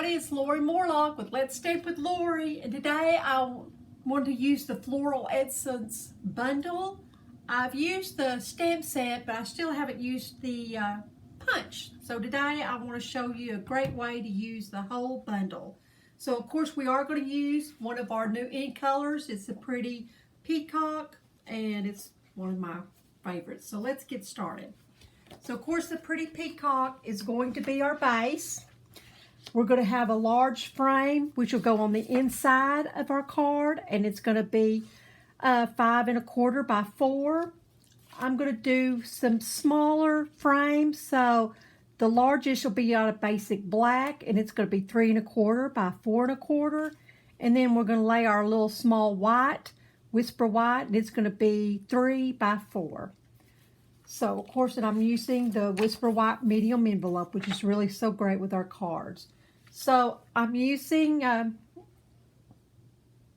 everybody, it's Lori Morlock with Let's Stamp with Lori, and today I want to use the Floral Essence bundle. I've used the stamp set, but I still haven't used the punch. So today I want to show you a great way to use the whole bundle. So of course we are going to use one of our new ink colors. It's a pretty peacock, and it's one of my favorites. So let's get started. So of course the pretty peacock is going to be our base. We're going to have a large frame which will go on the inside of our card, and it's going to be 5 1/4 by 4. I'm going to do some smaller frames, so the largest will be out of basic black, and it's going to be 3 1/4 by 4 1/4. And then we're going to lay our little small white, whisper white, and it's going to be 3 by 4. So, of course, I'm using the Whisper White medium envelope, which is really so great with our cards. So, I'm using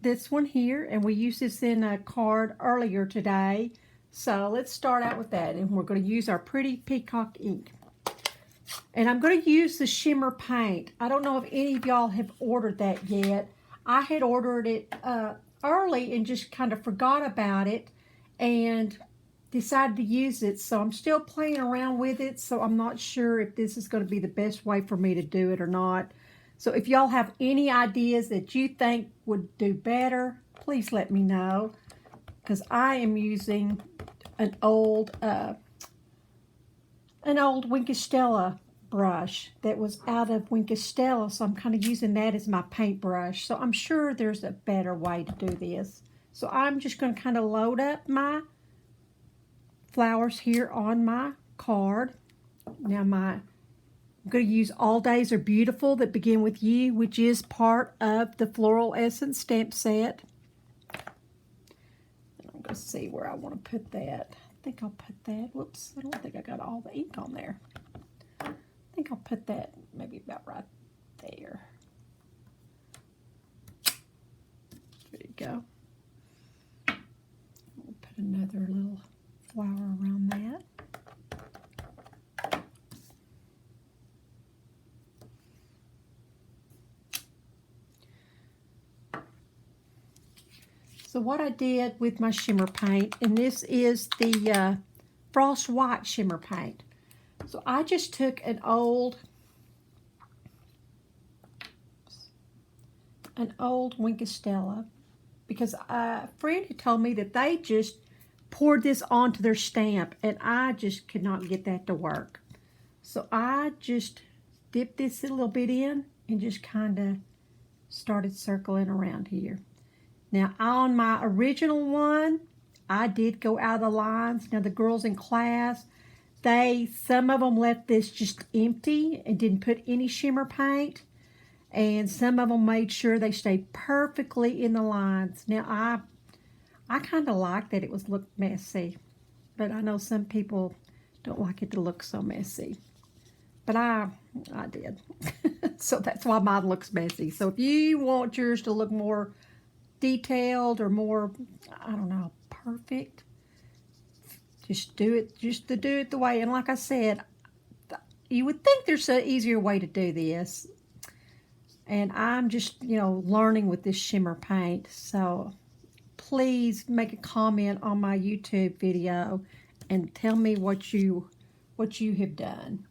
this one here, and we used this in a card earlier today. So, let's start out with that, and we're going to use our pretty peacock ink. And I'm going to use the Shimmer paint. I don't know if any of y'all have ordered that yet. I had ordered it early and just kind of forgot about it, and decided to use it, so I'm still playing around with it, so I'm not sure if this is going to be the best way for me to do it or not. So if y'all have any ideas that you think would do better, please let me know, because I am using an old Winkostella brush that was out of Winkostella, so I'm kind of using that as my paintbrush. So I'm sure there's a better way to do this. So I'm just going to kind of load up my flowers here on my card. Now I'm going to use All Days Are Beautiful that begin with you, which is part of the Floral Essence stamp set. And I'm going to see where I want to put that. I think I'll put that, whoops, I don't think I got all the ink on there. I think I'll put that maybe about right there. There you go. We'll put another little flower around that. So what I did with my shimmer paint, and this is the Frost White shimmer paint. So I just took an old Winkostella, because a friend had told me that they just poured this onto their stamp, and I just could not get that to work. So I just dipped this a little bit in and just kind of started circling around here. Now on my original one, I did go out of the lines. Now the girls in class, some of them left this just empty and didn't put any shimmer paint, and some of them made sure they stayed perfectly in the lines. Now I kind of like that it was look messy, but I know some people don't like it to look so messy. But I did. So that's why mine looks messy. So if you want yours to look more detailed or more, I don't know, perfect, just do it the way. And like I said, you would think there's an easier way to do this. And I'm just, learning with this shimmer paint. So please make a comment on my YouTube video and tell me what you have done,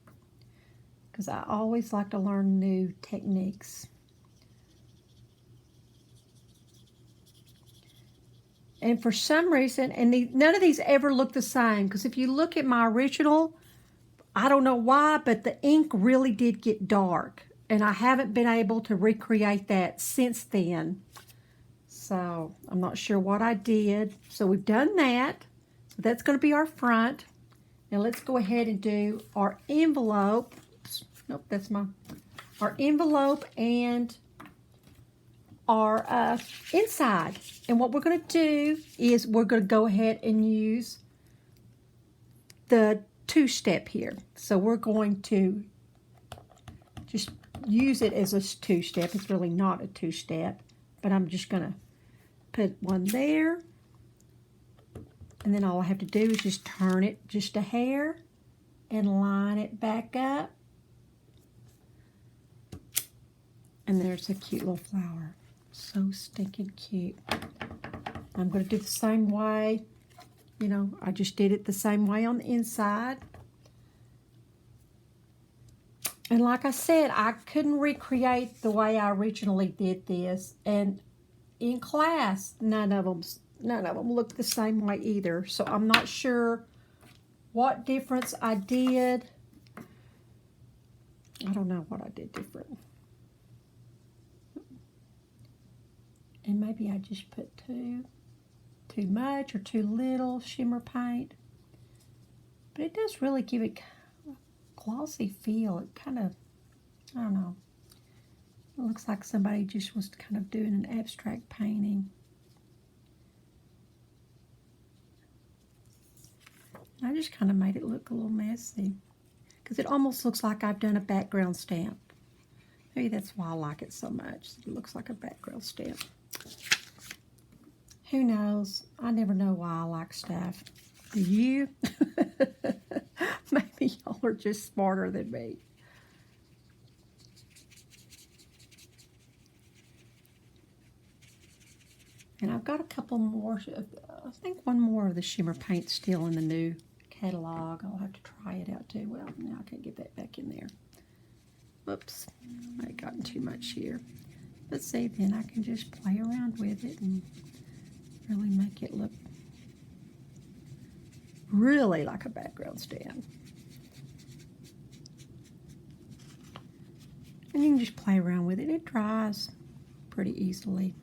because I always like to learn new techniques. And for some reason, none of these ever look the same, because if you look at my original, I don't know why, but the ink really did get dark, and I haven't been able to recreate that since then. So I'm not sure what I did. So we've done that. So that's going to be our front. Now let's go ahead and do our envelope. Oops, nope, that's our envelope and our inside. And what we're going to do is we're going to go ahead and use the two-step here. So we're going to just use it as a two-step. It's really not a two-step, but I'm just going to put one there, and then all I have to do is just turn it just a hair and line it back up And there's a cute little flower. So stinking cute. I'm going to do the same way. You know, I just did it the same way on the inside. And like I said, I couldn't recreate the way I originally did this. And in class, none of them looked the same way either. So I'm not sure what difference I did. I don't know what I did different. And maybe I just put too much or too little shimmer paint. But it does really give it a glossy feel. It kind of, I don't know. It looks like somebody just was kind of doing an abstract painting. I just kind of made it look a little messy. Because it almost looks like I've done a background stamp. Maybe that's why I like it so much. It looks like a background stamp. Who knows? I never know why I like stuff. Do you? Maybe y'all are just smarter than me. And I've got a couple more. I think one more of the shimmer paint still in the new catalog. I'll have to try it out too. Well, now I can't get that back in there. Whoops. I gotten too much here. Let's see, then I can just play around with it and really make it look really like a background stamp. And you can just play around with it. It dries pretty easily.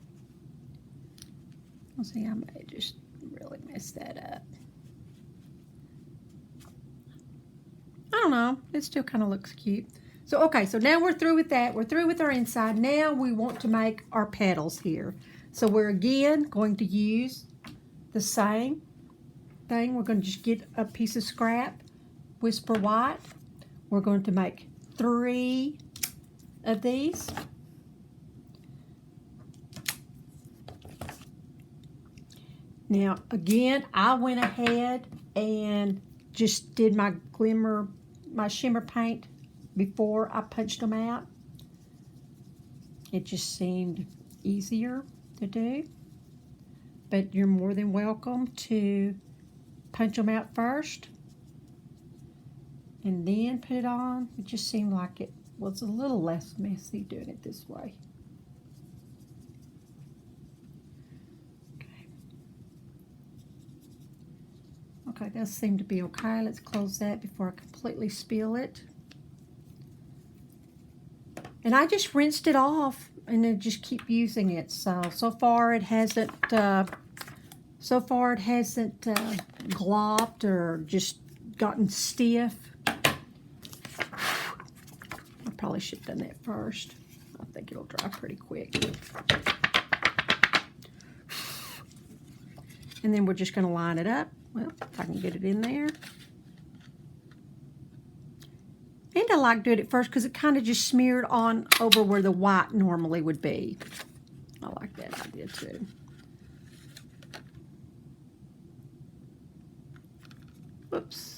Let's see, I may just really mess that up. I don't know. It still kind of looks cute. So, okay, so now we're through with that. We're through with our inside. Now we want to make our petals here. So we're again going to use the same thing. We're going to just get a piece of scrap, Whisper White. We're going to make 3 of these. Now, again, I went ahead and just did my shimmer paint before I punched them out. It just seemed easier to do. But you're more than welcome to punch them out first and then put it on. It just seemed like it was a little less messy doing it this way. Okay, that seemed to be okay. Let's close that before I completely spill it. And I just rinsed it off and then just keep using it. So far it hasn't glopped or just gotten stiff. I probably should have done that first. I think it'll dry pretty quick. And then we're just going to line it up. Well, if I can get it in there. And I like doing it first because it kind of just smeared on over where the white normally would be. I like that idea too. Whoops.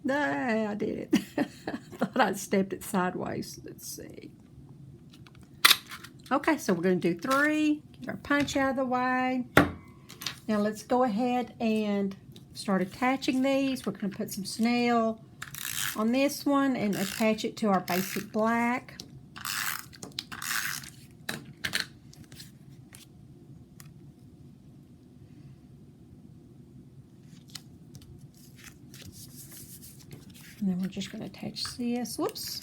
No, I did it. I thought I'd stepped it sideways. Let's see. Okay, so we're going to do 3. Get our punch out of the way. Now let's go ahead and start attaching these. We're going to put some snail on this one and attach it to our basic black. And then we're just going to attach this. Whoops.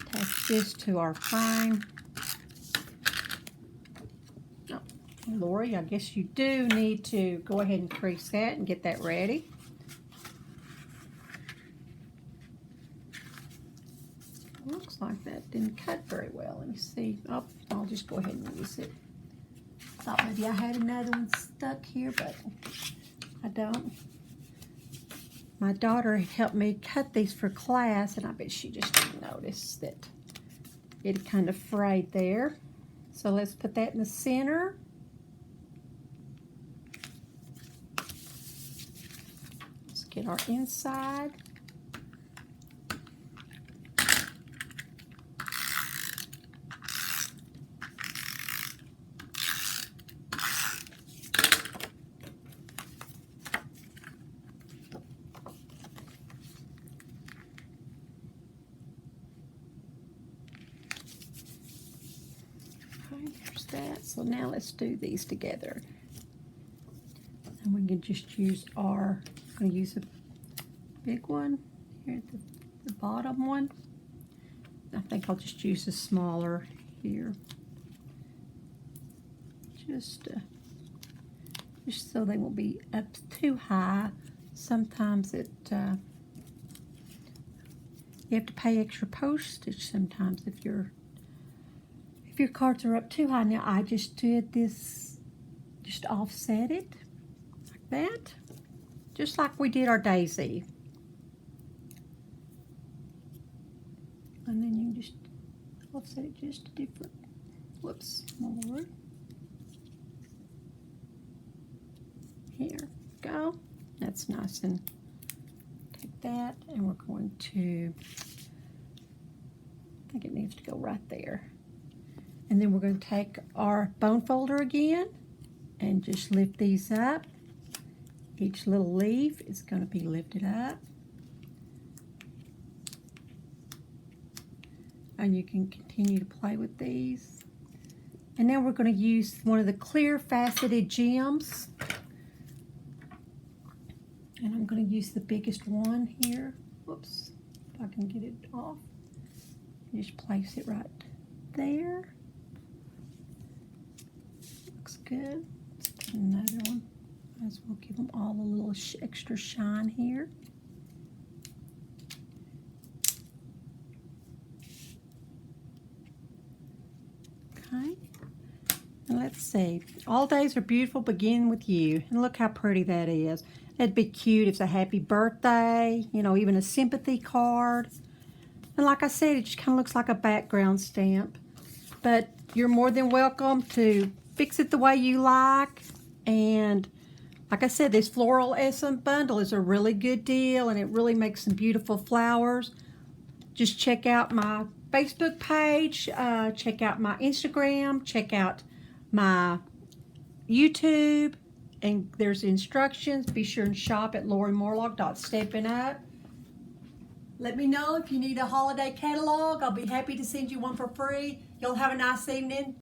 Attach this to our frame. Oh, Lori, I guess you do need to go ahead and crease that and get that ready. Looks like that didn't cut very well. Let me see. Oh, I'll just go ahead and use it. Thought maybe I had another one stuck here, but I don't. My daughter helped me cut these for class, and I bet she just didn't notice that it kind of frayed there. So let's put that in the center. Let's get our inside. There's that. So now let's do these together. And we can just use I'm going to use a big one here at the bottom one. I think I'll just use a smaller here. Just so they won't be up too high. Sometimes you have to pay extra postage sometimes if your cards are up too high. Now I just did this, just offset it like that, just like we did our daisy. And then you just offset it just a different, whoops, more. Here, go. That's nice, and take that, and we're going to, I think it needs to go right there. And then we're going to take our bone folder again and just lift these up. Each little leaf is going to be lifted up. And you can continue to play with these. And now we're going to use one of the clear faceted gems. And I'm going to use the biggest one here. Whoops, if I can get it off. Just place it right there. Looks good. Let's put another one. Might as well give them all a little extra shine here. Okay. And let's see. All days are beautiful, begin with you. And look how pretty that is. That'd be cute if it's a happy birthday, you know, even a sympathy card. And like I said, it just kind of looks like a background stamp. But you're more than welcome to fix it the way you like. And like I said, this Floral Essence bundle is a really good deal, and it really makes some beautiful flowers. Just check out my Facebook page, check out my Instagram, check out my YouTube, and there's instructions. Be sure and shop at LoriMorlock.SteppingUp. Let me know if you need a holiday catalog. I'll be happy to send you one for free. Y'all have a nice evening.